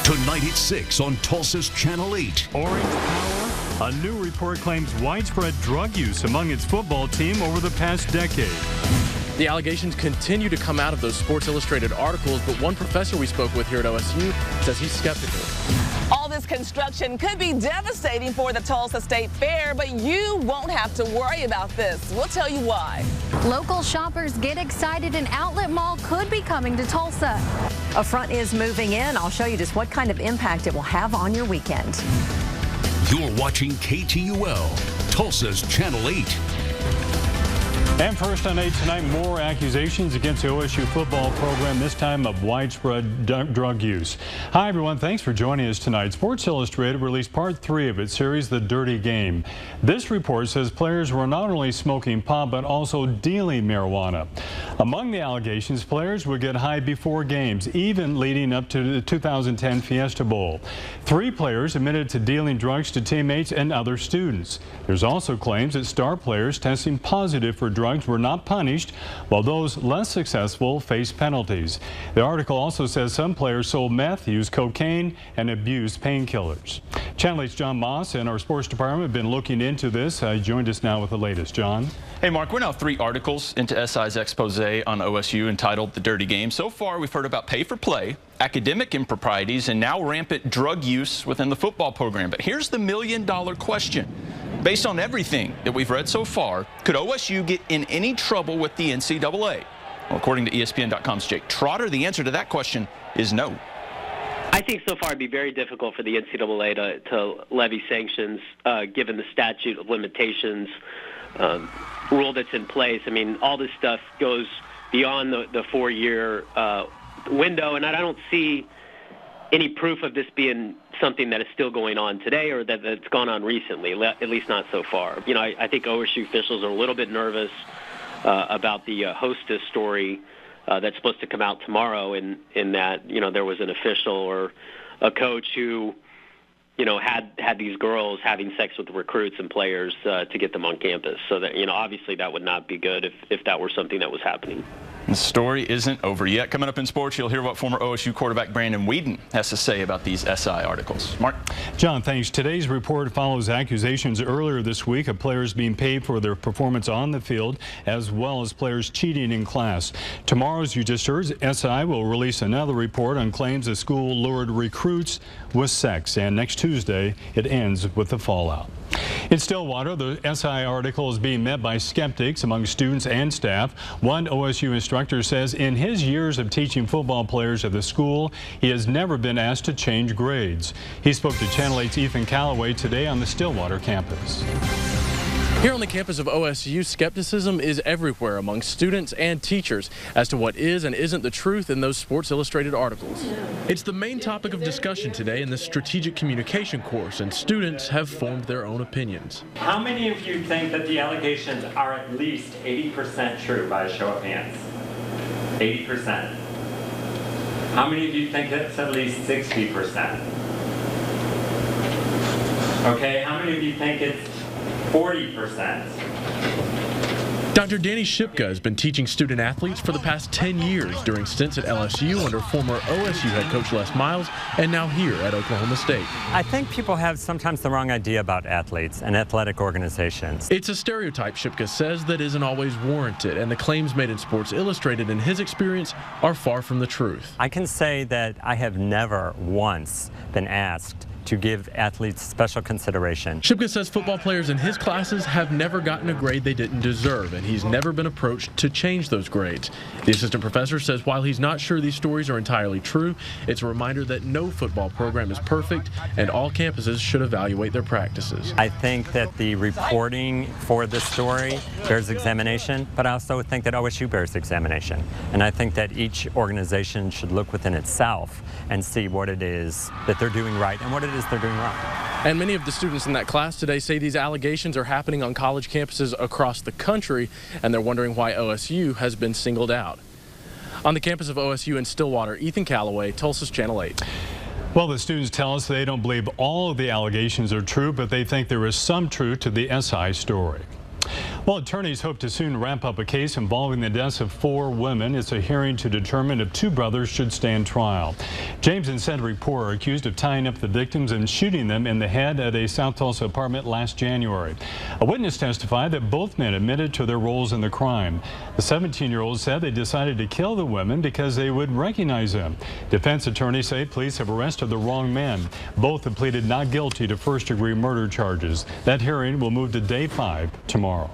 Tonight at 6 on Tulsa's Channel 8. Orange Power. A new report claims widespread drug use among its football team over the past decade. The allegations continue to come out of those Sports Illustrated articles, but one professor we spoke with here at OSU says he's skeptical. All this construction could be devastating for the Tulsa State Fair, but you won't have to worry about this. We'll tell you why. Local shoppers get excited. An outlet mall could be coming to Tulsa. A front is moving in. I'll show you just what kind of impact it will have on your weekend. You're watching KTUL, Tulsa's Channel 8. And first on 8 tonight, more accusations against the OSU football program, this time of widespread drug use. Hi, everyone. Thanks for joining us tonight. Sports Illustrated released part 3 of its series, The Dirty Game. This report says players were not only smoking pot, but also dealing marijuana. Among the allegations, players would get high before games, even leading up to the 2010 Fiesta Bowl. 3 players admitted to dealing drugs to teammates and other students. There's also claims that star players testing positive for drugs were not punished, while those less successful faced penalties. The article also says some players sold meth, used cocaine, and abused painkillers. Channel 8's John Moss and our sports department have been looking into this. He joined us now with the latest. John? Hey, Mark, we're now 3 articles into SI's expose on OSU entitled The Dirty Game. So far, we've heard about pay for play, academic improprieties, and now rampant drug use within the football program. But here's the million-dollar question. Based on everything that we've read so far, could OSU get in any trouble with the NCAA? Well, according to ESPN.com's Jake Trotter, the answer to that question is no. I think so far it'd be very difficult for the NCAA to levy sanctions, given the statute of limitations rule that's in place. I mean, all this stuff goes beyond the 4-year window, and I don't see any proof of this being something that is still going on today or that's gone on recently, at least not so far. You know, I think OSU officials are a little bit nervous about the hostess story that's supposed to come out tomorrow, in that, you know, there was an official or a coach who, you know, had these girls having sex with recruits and players to get them on campus. So that, you know, obviously that would not be good if that were something that was happening. The story isn't over yet. Coming up in sports, you'll hear what former OSU quarterback Brandon Weeden has to say about these SI articles. Mark? John, thanks. Today's report follows accusations earlier this week of players being paid for their performance on the field, as well as players cheating in class. Tomorrow, as you just heard, SI will release another report on claims the school lured recruits with sex. And next Tuesday, it ends with the fallout. In Stillwater, the SI article is being met by skeptics among students and staff. One OSU instructor says in his years of teaching football players at the school, he has never been asked to change grades. He spoke to Channel 8's Ethan Callaway today on the Stillwater campus. Here on the campus of OSU, skepticism is everywhere among students and teachers as to what is and isn't the truth in those Sports Illustrated articles. It's the main topic of discussion today in this strategic communication course, and students have formed their own opinions. How many of you think that the allegations are at least 80% true by a show of hands? 80%. How many of you think it's at least 60%? Okay, how many of you think it's 40%? Dr. Danny Shipka has been teaching student athletes for the past 10 years during stints at LSU under former OSU head coach Les Miles and now here at Oklahoma State. I think people have sometimes the wrong idea about athletes and athletic organizations. It's a stereotype, Shipka says, that isn't always warranted, and the claims made in Sports Illustrated in his experience are far from the truth. I can say that I have never once been asked to give athletes special consideration. Shipka says football players in his classes have never gotten a grade they didn't deserve, and he's never been approached to change those grades. The assistant professor says while he's not sure these stories are entirely true, it's a reminder that no football program is perfect, and all campuses should evaluate their practices. I think that the reporting for this story bears examination, but I also think that OSU bears examination. And I think that each organization should look within itself and see what it is that they're doing right and what it is they're doing wrong. And many of the students in that class today say these allegations are happening on college campuses across the country, and they're wondering why OSU has been singled out. On the campus of OSU in Stillwater, Ethan Callaway, Tulsa's Channel 8. Well, the students tell us they don't believe all of the allegations are true, but they think there is some truth to the SI story. Well, attorneys hope to soon wrap up a case involving the deaths of 4 women. It's a hearing to determine if 2 brothers should stand trial. James and Cedric Poor are accused of tying up the victims and shooting them in the head at a South Tulsa apartment last January. A witness testified that both men admitted to their roles in the crime. The 17-year-old said they decided to kill the women because they would recognize them. Defense attorneys say police have arrested the wrong men. Both have pleaded not guilty to first-degree murder charges. That hearing will move to day 5 tomorrow.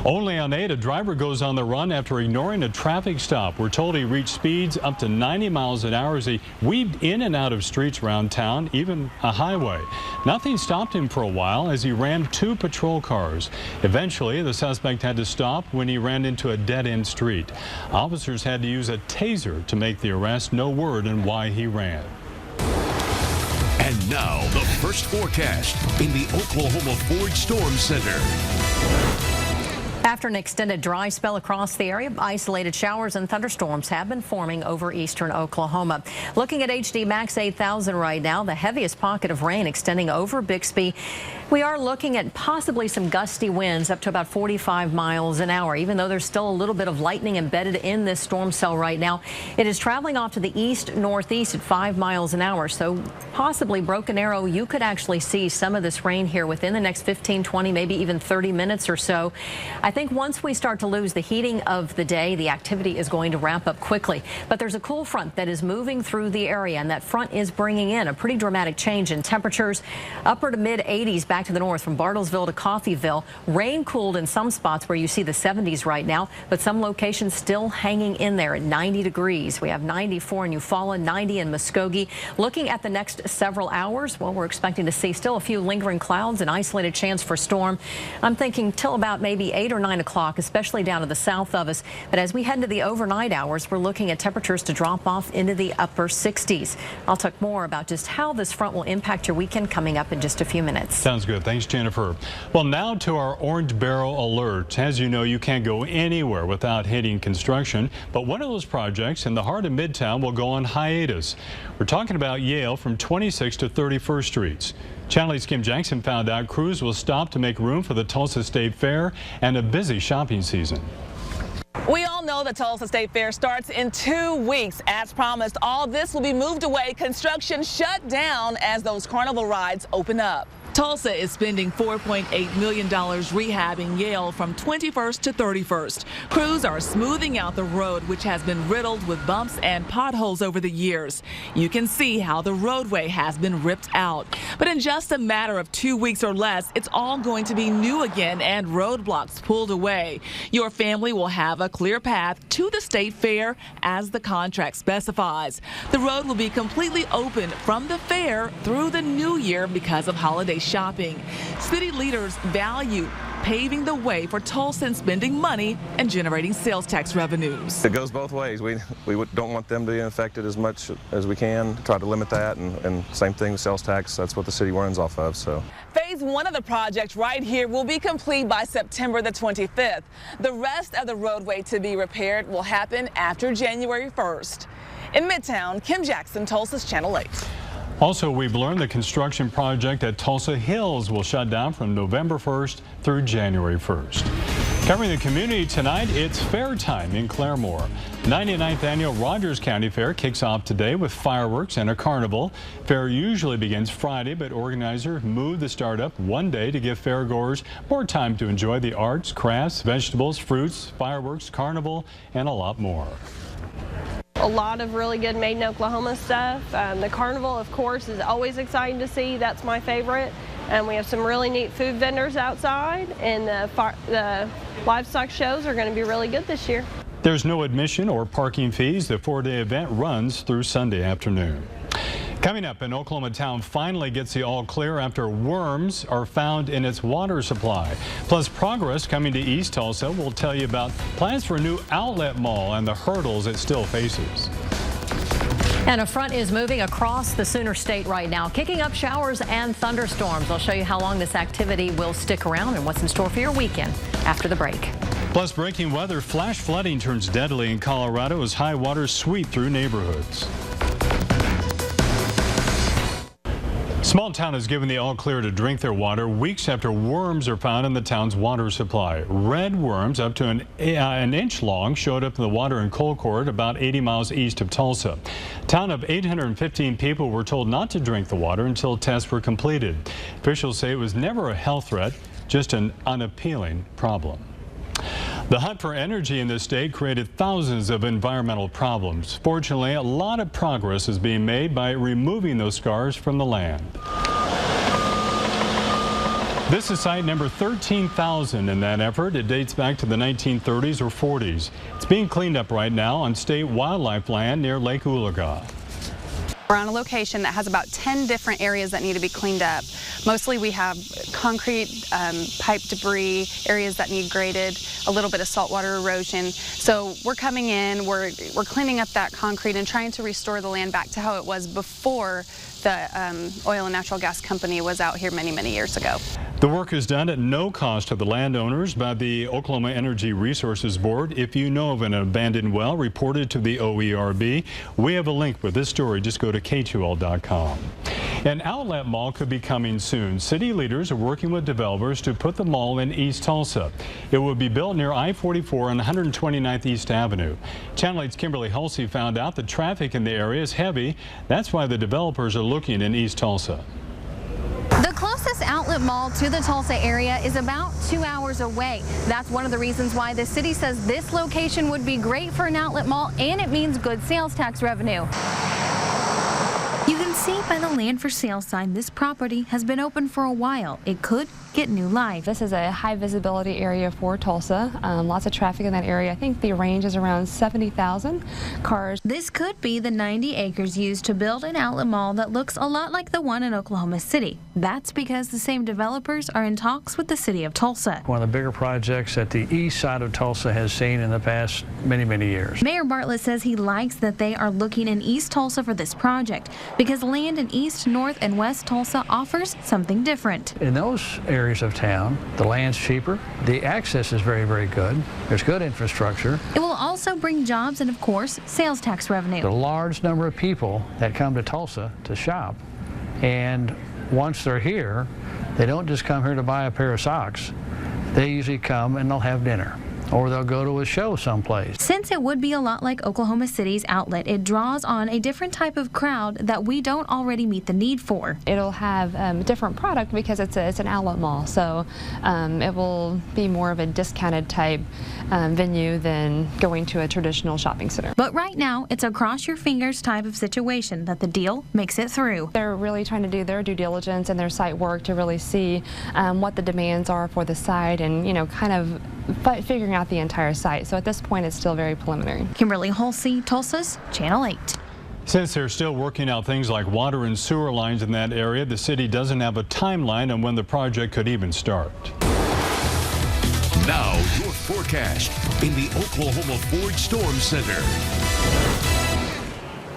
Only on 8, a driver goes on the run after ignoring a traffic stop. We're told he reached speeds up to 90 miles an hour as he weaved in and out of streets around town, even a highway. Nothing stopped him for a while as he rammed 2 patrol cars. Eventually, the suspect had to stop when he ran into a dead-end street. Officers had to use a taser to make the arrest. No word on why he ran. And now, the first forecast in the Oklahoma Ford Storm Center. After an extended dry spell across the area, isolated showers and thunderstorms have been forming over eastern Oklahoma. Looking at HD Max 8000 right now, the heaviest pocket of rain extending over Bixby. We are looking at possibly some gusty winds up to about 45 miles an hour, even though there's still a little bit of lightning embedded in this storm cell right now. It is traveling off to the east-northeast at 5 miles an hour, so possibly Broken Arrow, you could actually see some of this rain here within the next 15, 20, maybe even 30 minutes or so. I think once we start to lose the heating of the day, the activity is going to ramp up quickly. But there's a cool front that is moving through the area, and that front is bringing in a pretty dramatic change in temperatures. Upper to mid-80s back to the north from Bartlesville to Coffeyville. Rain cooled in some spots where you see the 70s right now, but some locations still hanging in there at 90 degrees. We have 94 in Eufaula, 90 in Muskogee. Looking at the next several hours, well, we're expecting to see still a few lingering clouds, an isolated chance for storm. I'm thinking till about maybe 8 or 9 o'clock, especially down to the south of us. But as we head into the overnight hours, we're looking at temperatures to drop off into the upper 60s. I'll talk more about just how this front will impact your weekend coming up in just a few minutes. Sounds good. Thanks, Jennifer. Well, now to our orange barrel alert. As you know, you can't go anywhere without hitting construction, but one of those projects in the heart of Midtown will go on hiatus. We're talking about Yale from 26th to 31st Streets. Channel 8's Kim Jackson found out crews will stop to make room for the Tulsa State Fair and a busy shopping season. We all know the Tulsa State Fair starts in 2 weeks. As promised, all this will be moved away, construction shut down as those carnival rides open up. Tulsa is spending $4.8 million rehabbing Yale from 21st to 31st. Crews are smoothing out the road, which has been riddled with bumps and potholes over the years. You can see how the roadway has been ripped out. But in just a matter of 2 weeks or less, it's all going to be new again and roadblocks pulled away. Your family will have a clear path to the State Fair as the contract specifies. The road will be completely open from the fair through the new year because of holiday shopping. City leaders value paving the way for Tulsans spending money and generating sales tax revenues. It goes both ways. We don't want them to be affected as much as we can, try to limit that, and same thing with sales tax. That's what the city runs off of. So Phase 1 of the project right here will be complete by September the 25th. The rest of the roadway to be repaired will happen after January 1st. In Midtown, Kim Jackson, Tulsa's Channel 8. Also, we've learned the construction project at Tulsa Hills will shut down from November 1st through January 1st. Covering the community tonight, it's fair time in Claremore. 99th Annual Rogers County Fair kicks off today with fireworks and a carnival. Fair usually begins Friday, but organizers moved the start up one day to give fairgoers more time to enjoy the arts, crafts, vegetables, fruits, fireworks, carnival, and a lot more. A lot of really good made in Oklahoma stuff. The carnival, of course, is always exciting to see. That's my favorite. And we have some really neat food vendors outside, and the livestock shows are going to be really good this year. There's no admission or parking fees. The 4-day event runs through Sunday afternoon. Coming up, an Oklahoma town finally gets the all clear after worms are found in its water supply. Plus, progress coming to East Tulsa. We'll tell you about plans for a new outlet mall and the hurdles it still faces. And a front is moving across the Sooner State right now, kicking up showers and thunderstorms. I'll show you how long this activity will stick around and what's in store for your weekend after the break. Plus, breaking weather, flash flooding turns deadly in Colorado as high waters sweep through neighborhoods. Small town is given the all clear to drink their water weeks after worms are found in the town's water supply. Red worms up to an inch long showed up in the water in Colcord, about 80 miles east of Tulsa. A town of 815 people were told not to drink the water until tests were completed. Officials say it was never a health threat, just an unappealing problem. The hunt for energy in this state created thousands of environmental problems. Fortunately, a lot of progress is being made by removing those scars from the land. This is site number 13,000 in that effort. It dates back to the 1930s or 40s. It's being cleaned up right now on state wildlife land near Lake Oologah. We're on a location that has about 10 different areas that need to be cleaned up. Mostly we have concrete, pipe debris, areas that need graded, a little bit of saltwater erosion. So we're coming in, we're cleaning up that concrete and trying to restore the land back to how it was before the oil and natural gas company was out here many, many years ago. The work is done at no cost to the landowners by the Oklahoma Energy Resources Board. If you know of an abandoned well, report it to the OERB. We have a link with this story. Just go to KTUL.com. An outlet mall could be coming soon. City leaders are working with developers to put the mall in East Tulsa. It will be built near I-44 on 129th East Avenue. Channel 8's Kimberly Hulsey found out the traffic in the area is heavy. That's why the developers are looking in East Tulsa. The closest outlet mall to the Tulsa area is about 2 hours away. That's one of the reasons why the city says this location would be great for an outlet mall, and it means good sales tax revenue. You can see by the land for sale sign this property has been open for a while. It could get new life. This is a high visibility area for Tulsa. Lots of traffic in that area. I think the range is around 70,000 cars. This could be the 90 acres used to build an outlet mall that looks a lot like the one in Oklahoma City. That's because the same developers are in talks with the city of Tulsa. One of the bigger projects that the east side of Tulsa has seen in the past many years. Mayor Bartlett says he likes that they are looking in East Tulsa for this project because land in East, North, and West Tulsa offers something different. In those areas of town, the land's cheaper, the access is very good, there's good infrastructure. It will also bring jobs and, of course, sales tax revenue. The large number of people that come to Tulsa to shop, and once they're here, they don't just come here to buy a pair of socks. They usually come and they'll have dinner, or they'll go to a show someplace. Since it would be a lot like Oklahoma City's outlet, it draws on a different type of crowd that we don't already meet the need for. It'll have a different product because it's an outlet mall, so it will be more of a discounted type venue than going to a traditional shopping center. But right now, it's a cross your fingers type of situation that the deal makes it through. They're really trying to do their due diligence and their site work to really see what the demands are for the site and, you know, kind of figuring out the entire site. So at this point, it's still very preliminary. Kimberly Hulsey, Tulsa's Channel 8. Since they're still working out things like water and sewer lines in that area, the city doesn't have a timeline on when the project could even start. Now, your forecast in the Oklahoma Ford Storm Center.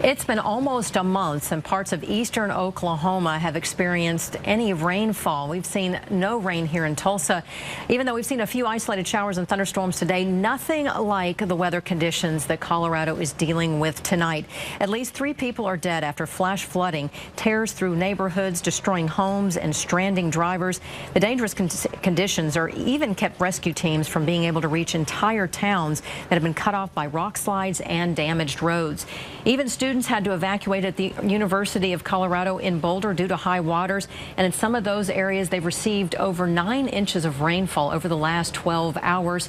It's been almost a month since parts of eastern Oklahoma have experienced any rainfall. We've seen no rain here in Tulsa. Even though we've seen a few isolated showers and thunderstorms today, nothing like the weather conditions that Colorado is dealing with tonight. At least 3 people are dead after flash flooding tears through neighborhoods, destroying homes and stranding drivers. The dangerous conditions are even kept rescue teams from being able to reach entire towns that have been cut off by rock slides and damaged roads. Even students had to evacuate at the University of Colorado in Boulder due to high waters, and in some of those areas they've received over 9 inches of rainfall over the last 12 hours.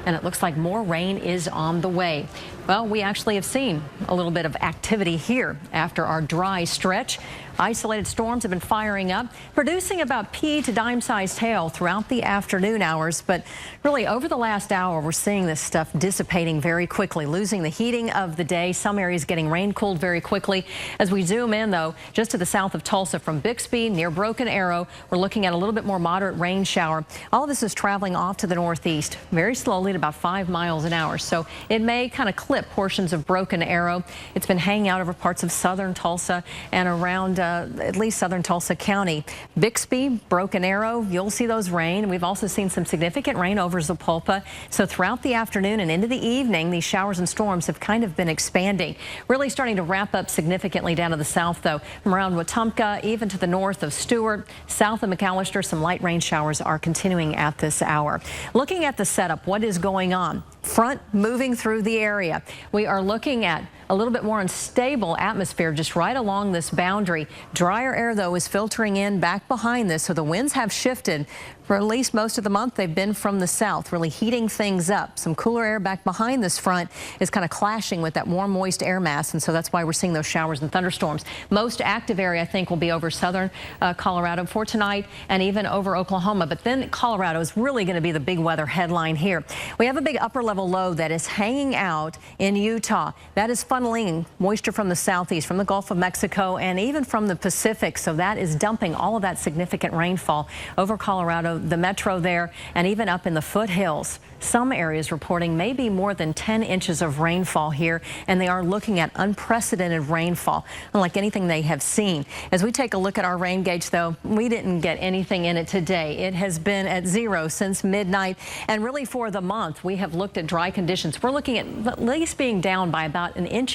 And it looks like more rain is on the way. Well, we actually have seen a little bit of activity here after our dry stretch. Isolated storms have been firing up, producing about pea to dime-sized hail throughout the afternoon hours. But really, over the last hour, we're seeing this stuff dissipating very quickly, losing the heating of the day. Some areas getting rain-cooled very quickly. As we zoom in, though, just to the south of Tulsa from Bixby near Broken Arrow, we're looking at a little bit more moderate rain shower. All of this is traveling off to the northeast very slowly. at about 5 miles an hour. So it may kind of clip portions of Broken Arrow. It's been hanging out over parts of southern Tulsa and around at least southern Tulsa County. Bixby, Broken Arrow, you'll see those rain. We've also seen some significant rain over Zapulpa. So throughout the afternoon and into the evening, these showers and storms have kind of been expanding. Really starting to wrap up significantly down to the south, though, from around Wetumpka, even to the north of Stewart, south of McAllister. Some light rain showers are continuing at this hour. Looking at the setup, what is going on? Front moving through the area. We are looking at a little bit more unstable atmosphere just right along this boundary. Drier air, though, is filtering in back behind this, so the winds have shifted. For at least most of the month, they've been from the south, really heating things up. Some cooler air back behind this front is kind of clashing with that warm, moist air mass, and so that's why we're seeing those showers and thunderstorms. Most active area, I think, will be over southern Colorado for tonight and even over Oklahoma. But then Colorado is really going to be the big weather headline here. We have a big upper-level low that is hanging out in Utah. That is funneling moisture from the southeast, from the Gulf of Mexico, and even from the Pacific. So that is dumping all of that significant rainfall over Colorado, the metro there, and even up in the foothills. Some areas reporting maybe more than 10 inches of rainfall here, and they are looking at unprecedented rainfall, unlike anything they have seen. As we take a look at our rain gauge, though, we didn't get anything in it today. It has been at 0 since midnight, and really for the month, we have looked at dry conditions. We're looking at least being down by about 1.5 inches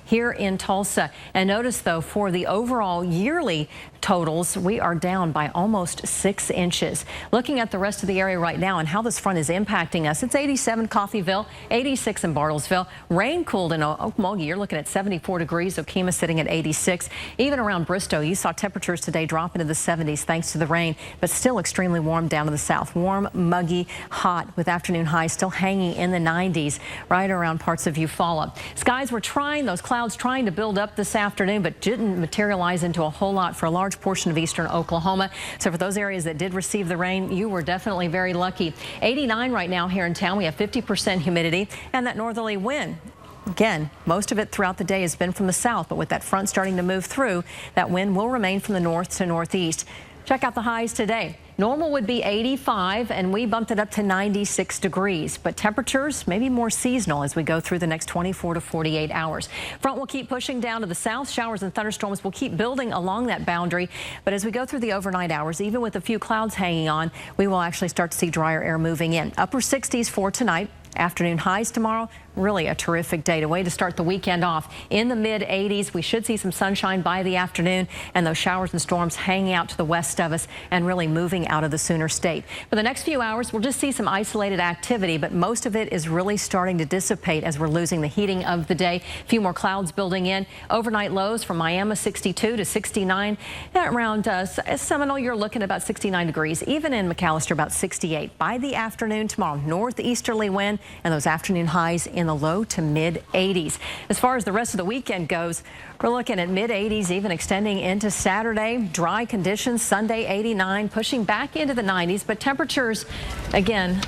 here in Tulsa. And notice, though, for the overall yearly totals, we are down by almost 6 inches. Looking at the rest of the area right now and how this front is impacting us, it's 87 Coffeyville, 86 in Bartlesville. Rain cooled in Okmulgee. You're looking at 74 degrees. Okemah sitting at 86. Even around Bristow, you saw temperatures today drop into the 70s thanks to the rain, but still extremely warm down to the south. Warm, muggy, hot with afternoon highs still hanging in the 90s right around parts of Eufaula. Skies were those clouds trying to build up this afternoon, but didn't materialize into a whole lot for a large portion of eastern Oklahoma. So for those areas that did receive the rain, you were definitely very lucky. 89 right now here in town. We have 50% humidity and that northerly wind. Again, most of it throughout the day has been from the south, but with that front starting to move through, that wind will remain from the north to northeast. Check out the highs today. Normal would be 85, and we bumped it up to 96 degrees. But temperatures maybe more seasonal as we go through the next 24 to 48 hours. Front will keep pushing down to the south. Showers and thunderstorms will keep building along that boundary. But as we go through the overnight hours, even with a few clouds hanging on, we will actually start to see drier air moving in. Upper 60s for tonight. Afternoon highs tomorrow. Really a terrific day. A way to start the weekend off. In the mid-80s, we should see some sunshine by the afternoon, and those showers and storms hanging out to the west of us and really moving out of the Sooner State. For the next few hours, we'll just see some isolated activity, but most of it is really starting to dissipate as we're losing the heating of the day. A few more clouds building in. Overnight lows from Miami 62 to 69. Around Seminole, you're looking at about 69 degrees. Even in McAllister, about 68. By the afternoon tomorrow, northeasterly wind and those afternoon highs in the low to mid 80s. As far as the rest of the weekend goes, we're looking at mid 80s, even extending into Saturday. Dry conditions, Sunday 89, pushing back into the 90s, but temperatures, again,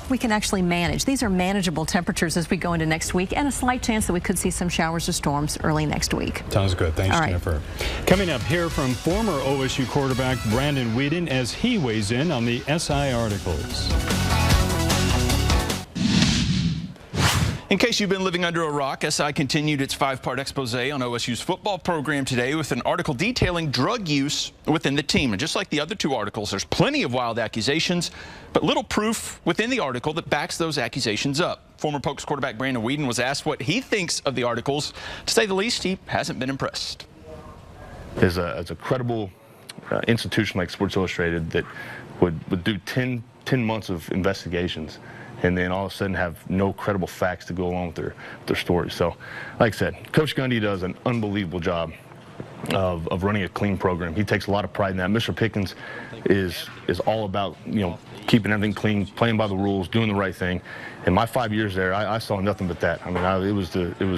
we can actually manage. These are manageable temperatures as we go into next week, and a slight chance that we could see some showers or storms early next week. Sounds good. Thanks, Jennifer. Coming up here from former OSU quarterback Brandon Whedon as he weighs in on the SI articles. In case you've been living under a rock, SI continued its 5-part expose on OSU's football program today with an article detailing drug use within the team. And just like the other 2 articles, there's plenty of wild accusations, but little proof within the article that backs those accusations up. Former Pokes quarterback Brandon Whedon was asked what he thinks of the articles. To say the least, he hasn't been impressed. As a credible institution like Sports Illustrated that would do 10 months of investigations and then all of a sudden have no credible facts to go along with their stories. So, like I said, Coach Gundy does an unbelievable job of running a clean program. He takes a lot of pride in that. Mr. Pickens is all about, keeping everything clean, playing by the rules, doing the right thing. In my 5 years there, I saw nothing but that. I mean, it was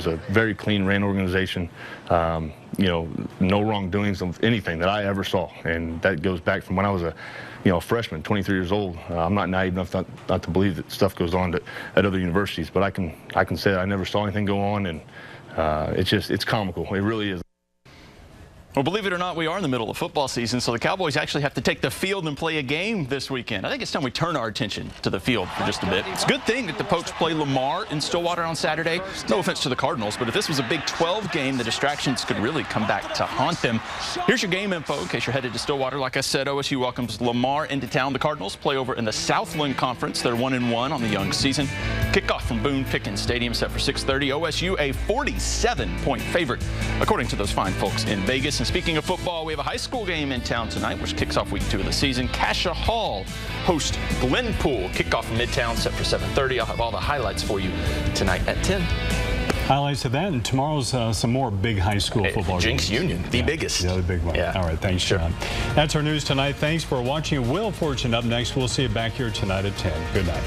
a very clean ran organization. No wrongdoings of anything that I ever saw, and that goes back from when I was a freshman, 23 years old. I'm not naive enough not to believe that stuff goes on at other universities, but I can say that I never saw anything go on, and it's comical. It really is. Well, believe it or not, we are in the middle of football season, so the Cowboys actually have to take the field and play a game this weekend. I think it's time we turn our attention to the field for just a bit. It's a good thing that the Pokes play Lamar in Stillwater on Saturday. No offense to the Cardinals, but if this was a Big 12 game, the distractions could really come back to haunt them. Here's your game info in case you're headed to Stillwater. Like I said, OSU welcomes Lamar into town. The Cardinals play over in the Southland Conference. They're 1-1 on the young season. Kickoff from Boone Pickens Stadium set for 6:30. OSU a 47-point favorite, according to those fine folks in Vegas. And speaking of football, we have a high school game in town tonight, which kicks off week 2 of the season. Cascia Hall host Glenpool. Kickoff from Midtown set for 7:30. I'll have all the highlights for you tonight at 10. Highlights of that, and tomorrow's some more big high school football Jinx games. Union, the biggest. The other big one. Yeah. All right, thanks, John. That's our news tonight. Thanks for watching. Will Fortune up next. We'll see you back here tonight at 10. Good night.